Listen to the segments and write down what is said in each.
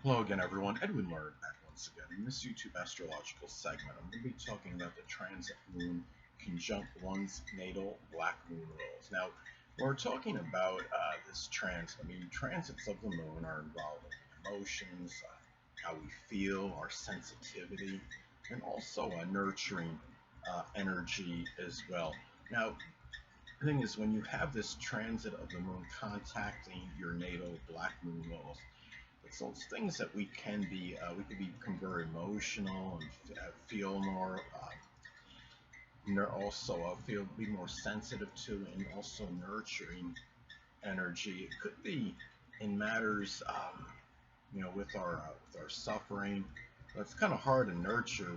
Hello again, everyone. Edwin Learnard back once again. In this YouTube astrological segment, I'm going to be talking about the transit moon conjunct one's natal Black Moon Lilith. Now, when we're talking about this transit, transits of the moon are involved in emotions, how we feel, our sensitivity, and also nurturing energy as well. Now, the thing is, when you have this transit of the moon contacting your natal Black Moon Lilith, it's those things that we can become very emotional and feel more, be more sensitive to, and also nurturing energy. It could be in matters, with our suffering. It's kind of hard to nurture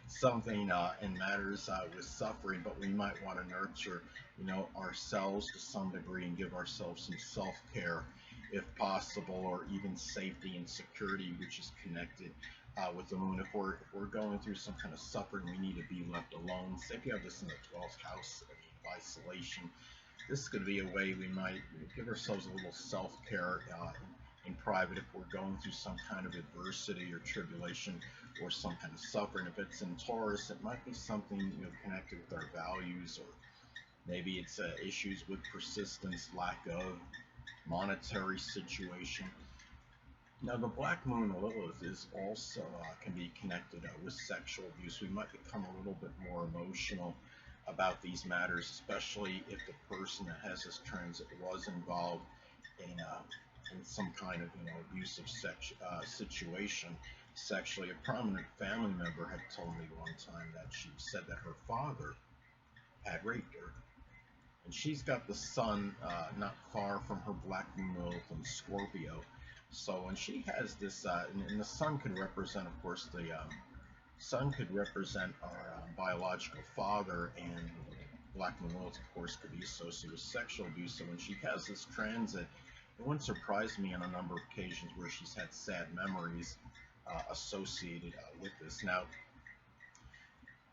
something in matters with suffering, but we might want to nurture, ourselves to some degree and give ourselves some self-care if possible, or even safety and security, which is connected with the moon. If we're going through some kind of suffering, we need to be left alone. Say if you have this in the 12th house of isolation, this could be a way we might give ourselves a little self-care in private if we're going through some kind of adversity or tribulation or some kind of suffering. If it's in Taurus, it might be something connected with our values, or maybe it's issues with persistence, lack of monetary situation. Now, the Black Moon Lilith is also can be connected with sexual abuse. We might become a little bit more emotional about these matters, especially if the person that has this transit was involved in some kind of abusive situation sexually. A prominent family member had told me one time that she said that her father had raped her, and she's got the sun not far from her Black Moon Lilith in Scorpio. So when she has this, and the sun could represent, of course, the sun could represent our biological father, and Black Moon Lilith, of course, could be associated with sexual abuse. So when she has this transit, it wouldn't surprise me on a number of occasions where she's had sad memories associated with this. Now,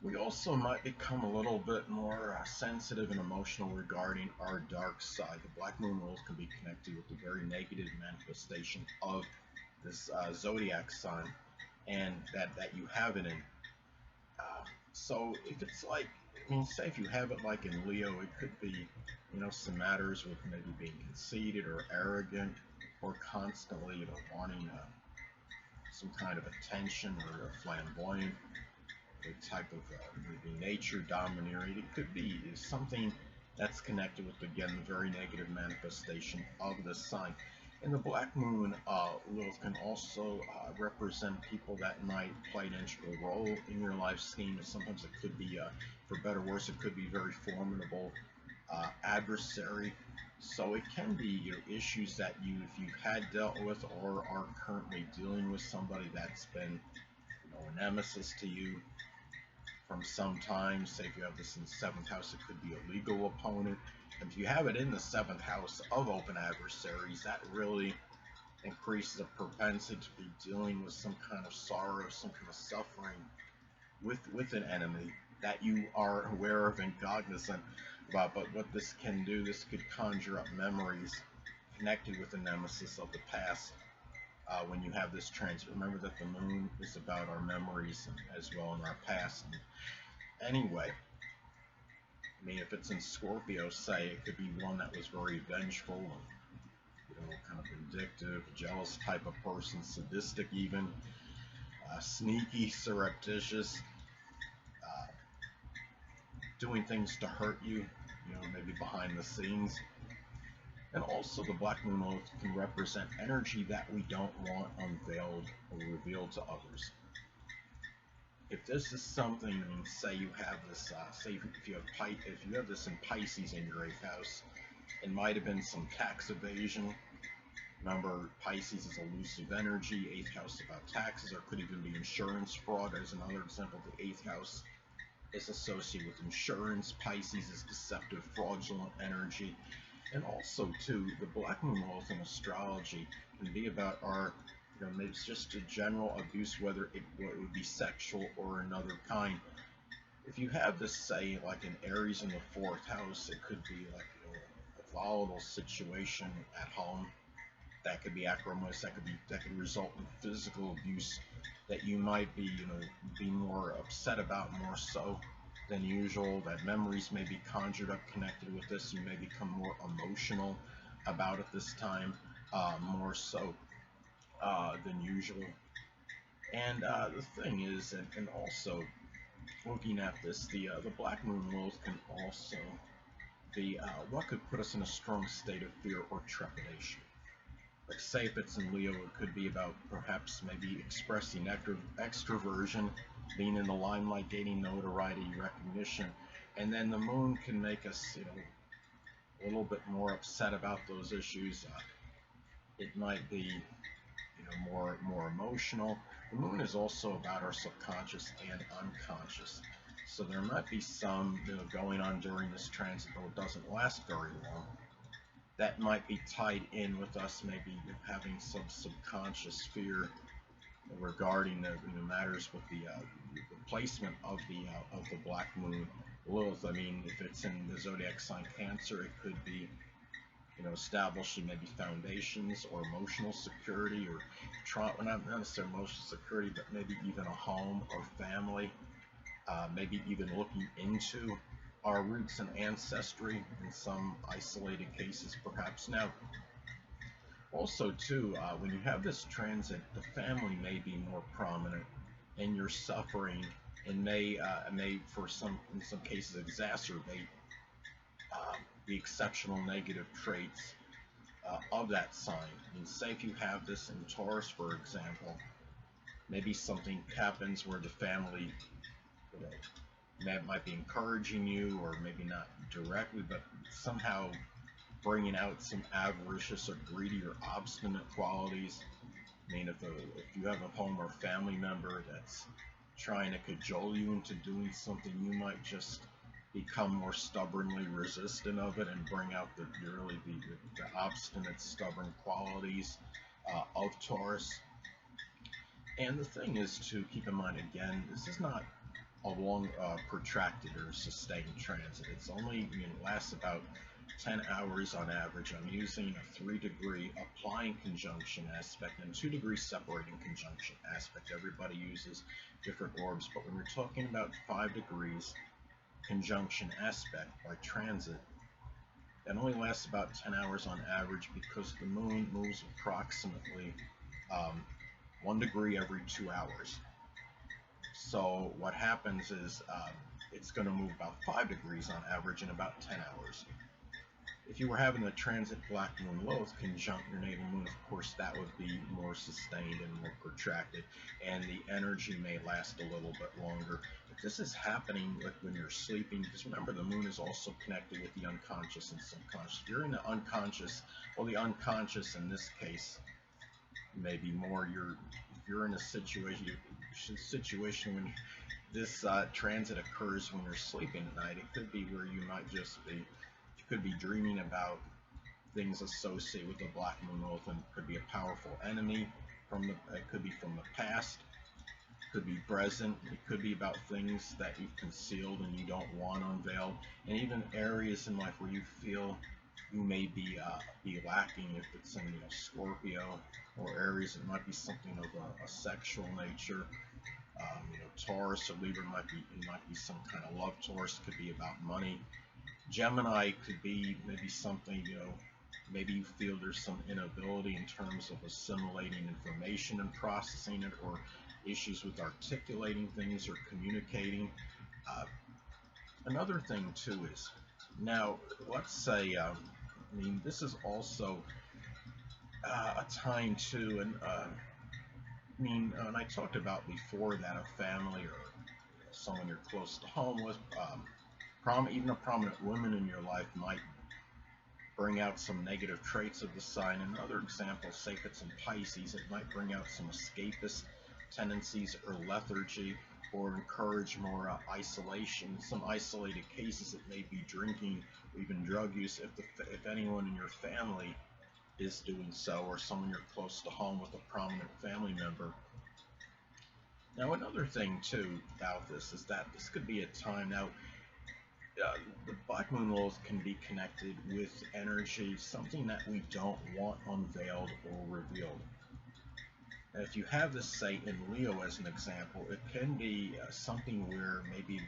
we also might become a little bit more sensitive and emotional regarding our dark side. The Black Moon Lilith can be connected with the very negative manifestation of this zodiac sign, and that you have it in. So if it's like, say if you have it like in Leo, it could be, some matters with maybe being conceited or arrogant, or constantly, wanting some kind of attention, or flamboyant, a type of maybe nature domineering. It could be something that's connected with, again, the very negative manifestation of the sign. And the Black Moon Lilith can also represent people that might play an integral role in your life scheme. Sometimes it could be, for better or worse, it could be very formidable adversary. So it can be issues that if you've had dealt with or are currently dealing with somebody that's been a nemesis to you from some time. Say if you have this in the 7th house, it could be a legal opponent. And if you have it in the 7th house of open adversaries, that really increases the propensity to be dealing with some kind of sorrow, some kind of suffering with an enemy that you are aware of and cognizant about. But what this can do, this could conjure up memories connected with the nemesis of the past. When you have this transit, remember that the moon is about our memories as well in our past. And anyway, if it's in Scorpio, say, it could be one that was very vengeful and, kind of vindictive, jealous type of person, sadistic even, sneaky, surreptitious, doing things to hurt you, maybe behind the scenes. And also, the Black Moon Lilith can represent energy that we don't want unveiled or revealed to others. If this is something, say you have this, say if you have this in Pisces in your 8th house, it might have been some tax evasion. Remember, Pisces is elusive energy. 8th house about taxes, or could even be insurance fraud. As another example, the 8th house is associated with insurance. Pisces is deceptive, fraudulent energy. And also, too, the Black Moon Lilith in astrology can be about our, maybe it's just a general abuse, whether it would be sexual or another kind. If you have this, say, like an Aries in the 4th house, it could be like a volatile situation at home that could be acrimonious, that could result in physical abuse that you might be, be more upset about, more so than usual. That memories may be conjured up connected with this. You may become more emotional about it this time, more so than usual. And the thing is, and also looking at this, the Black Moon Lilith can also be what could put us in a strong state of fear or trepidation. Like, say if it's in Leo, it could be about perhaps maybe expressing extroversion, being in the limelight, gaining notoriety, recognition, and then the moon can make us, a little bit more upset about those issues. It might be, more emotional. The moon is also about our subconscious and unconscious. So there might be some, going on during this transit, though it doesn't last very long, that might be tied in with us maybe having some subconscious fear regarding the matters with the placement of the Black Moon Lilith. I mean, if it's in the zodiac sign Cancer, it could be establishing maybe foundations or emotional security, or not necessarily emotional security, but maybe even a home or family. Maybe even looking into our roots and ancestry in some isolated cases, perhaps. Now, also too, when you have this transit, the family may be more prominent in your suffering, and may in some cases exacerbate the exceptional negative traits of that sign. I mean, say if you have this in Taurus, for example, maybe something happens where the family might be encouraging you, or maybe not directly, but somehow bringing out some avaricious or greedy or obstinate qualities. I mean, if you have a home or family member that's trying to cajole you into doing something, you might just become more stubbornly resistant of it and bring out the obstinate, stubborn qualities of Taurus. And the thing is to keep in mind, again, this is not a long, protracted or sustained transit. It's only lasts about 10 hours on average. I'm using a 3-degree applying conjunction aspect and 2-degree separating conjunction aspect. Everybody uses different orbs, but when we're talking about 5 degrees conjunction aspect by transit, that only lasts about 10 hours on average, because the moon moves approximately 1 degree every 2 hours. So what happens is it's going to move about 5 degrees on average in about 10 hours. If you were having a transit Black Moon Lilith conjunct your natal moon, of course that would be more sustained and more protracted, and the energy may last a little bit longer. If this is happening like when you're sleeping, because remember, the moon is also connected with the unconscious and subconscious. If you're in the unconscious, well, the unconscious in this case may be more if you're in a situation when this transit occurs when you're sleeping at night, it could be where you might just be, you could be dreaming about things associated with the Black Moon Lilith, and it could be a powerful enemy it could be from the past, it could be present, it could be about things that you've concealed and you don't want unveiled, and even areas in life where you feel you may be lacking, if it's in Scorpio, or areas that might be something of a sexual nature. Taurus or Libra might be some kind of love. Taurus could be about money. Gemini could be maybe something, maybe you feel there's some inability in terms of assimilating information and processing it, or issues with articulating things or communicating. Another thing too is, now let's say, this is also a time too, and and I talked about before that a family or someone you're close to home with, even a prominent woman in your life might bring out some negative traits of the sign. Another example, say if it's in Pisces, it might bring out some escapist tendencies or lethargy, or encourage more isolation. Some isolated cases, it may be drinking or even drug use, if anyone in your family is doing so, or someone you're close to home with, a prominent family member. Now, another thing too about this is that this could be a time, now uh, the Black Moon Lilith can be connected with energy, something that we don't want unveiled or revealed. And if you have this, say, in Leo as an example, it can be something where maybe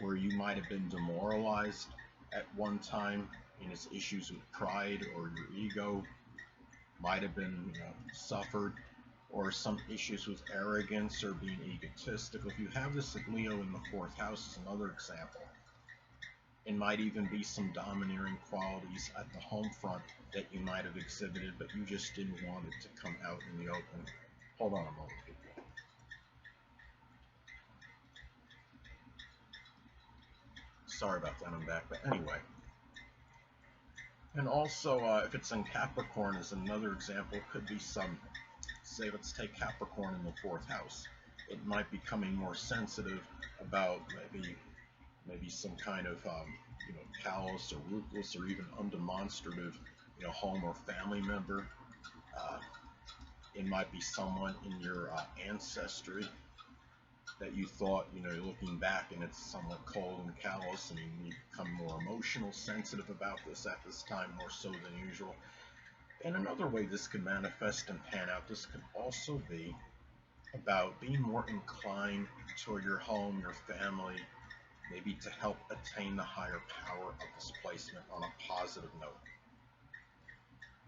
where you might have been demoralized at one time in its issues with pride or your ego, might have been suffered, or some issues with arrogance or being egotistical. If you have this at Leo in the fourth house, is another example. It might even be some domineering qualities at the home front that you might have exhibited, but you just didn't want it to come out in the open. Hold on a moment, people. Sorry about that, I'm back. But anyway, and also if it's in Capricorn as another example, it could be some, say let's take Capricorn in the fourth house. It might be becoming more sensitive about maybe some kind of callous or ruthless or even undemonstrative home or family member. Uh, it might be someone in your ancestry that you thought, looking back, and it's somewhat cold and callous, and you become more emotional, sensitive about this at this time, more so than usual. And another way this could manifest and pan out, this could also be about being more inclined toward your home, your family, maybe to help attain the higher power of this placement on a positive note.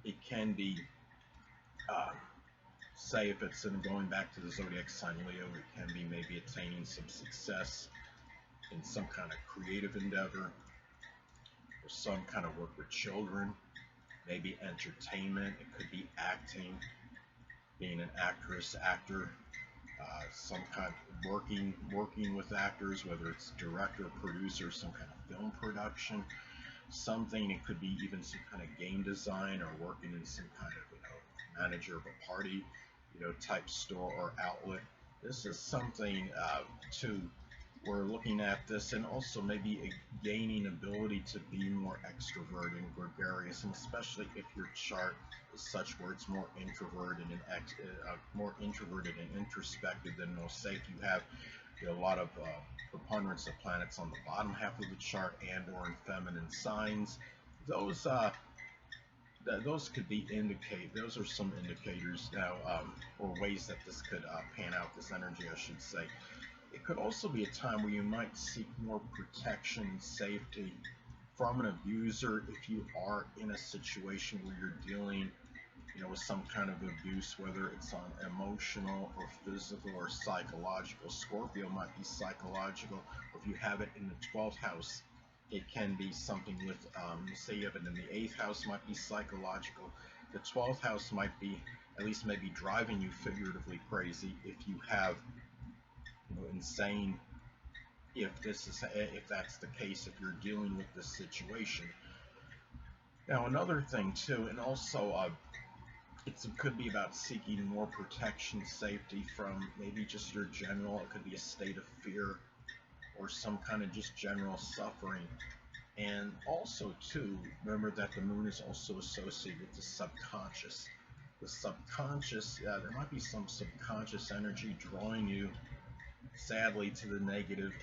It can be, say if it's in going back to the zodiac sign Leo, it can be maybe attaining some success in some kind of creative endeavor or some kind of work with children, maybe entertainment. It could be acting, being an actress, actor, some kind of working with actors, whether it's director, producer, some kind of film production, something. It could be even some kind of game design or working in some kind of manager of a party type store or outlet. This is something too. We're looking at this, and also maybe a gaining ability to be more extroverted and gregarious, and especially if your chart is such where it's more introverted and introspective than most. Say if you have a lot of preponderance of planets on the bottom half of the chart and or in feminine signs, those could be those are some indicators now, or ways that this could pan out, this energy I should say. It could also be a time where you might seek more protection and safety from an abuser if you are in a situation where you're dealing with some kind of abuse, whether it's on emotional or physical or psychological. Scorpio might be psychological, or if you have it in the 12th house, it can be something with, say you have it in the 8th house, might be psychological. The 12th house might be at least maybe driving you figuratively crazy if you have insane, if that's the case, if you're dealing with this situation. Now another thing too, and also it could be about seeking more protection, safety from maybe just your general, it could be a state of fear or some kind of just general suffering. And also too, remember that the moon is also associated with the subconscious. The subconscious, there might be some subconscious energy drawing you, sadly, to the negative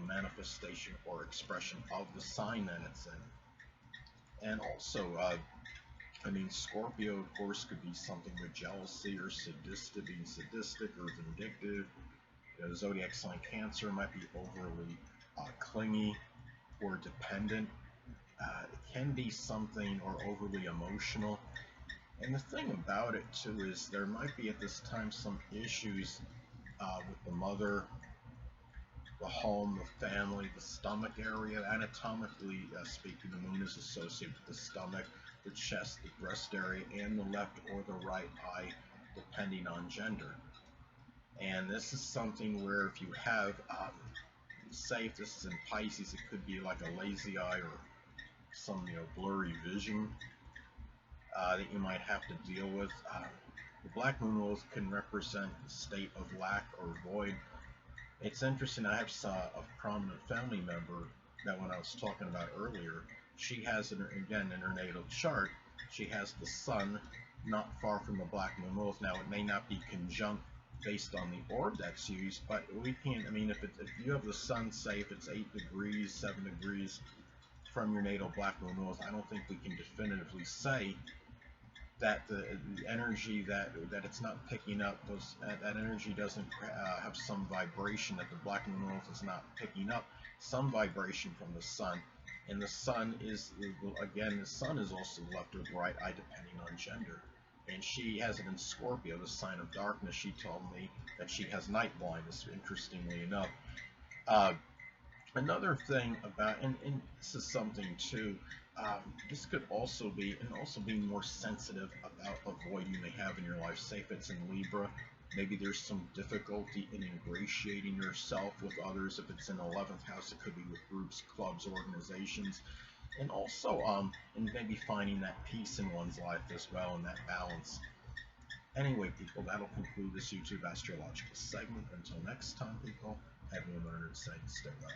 manifestation or expression of the sign that it's in. And also, Scorpio, of course, could be something with jealousy or being sadistic or vindictive. The zodiac sign Cancer might be overly clingy or dependent. It can be something or overly emotional. And the thing about it too is there might be at this time some issues with the mother, the home, the family, the stomach area. Anatomically speaking, the moon is associated with the stomach, the chest, the breast area, and the left or the right eye, depending on gender. And this is something where if you have, say if this is in Pisces, it could be like a lazy eye or some blurry vision that you might have to deal with. The Black Moon Lilith can represent the state of lack or void. It's interesting, I have a prominent family member that when I was talking about earlier, she has, again, in her natal chart, she has the sun not far from the Black Moon Lilith. Now, it may not be conjunct based on the orb that's used, but we can't, I mean, if you have the sun, say if it's 8 degrees, 7 degrees from your natal Black Moon Lilith, I don't think we can definitively say that the energy that it's not picking up, that energy doesn't have some vibration, that the Black Moon Lilith is not picking up some vibration from the sun. And the sun is, again, the sun is also left or right eye depending on gender. And she has it in Scorpio, the sign of darkness. She told me that she has night blindness, interestingly enough. Another thing about, and this is something too, this could also be, and also being more sensitive about a void you may have in your life. Say if it's in Libra, maybe there's some difficulty in ingratiating yourself with others. If it's in 11th house, it could be with groups, clubs, organizations, and also and maybe finding that peace in one's life as well, and that balance. Anyway, people, that'll conclude this YouTube astrological segment. Until next time, people, Edwin Learnard saying stay well.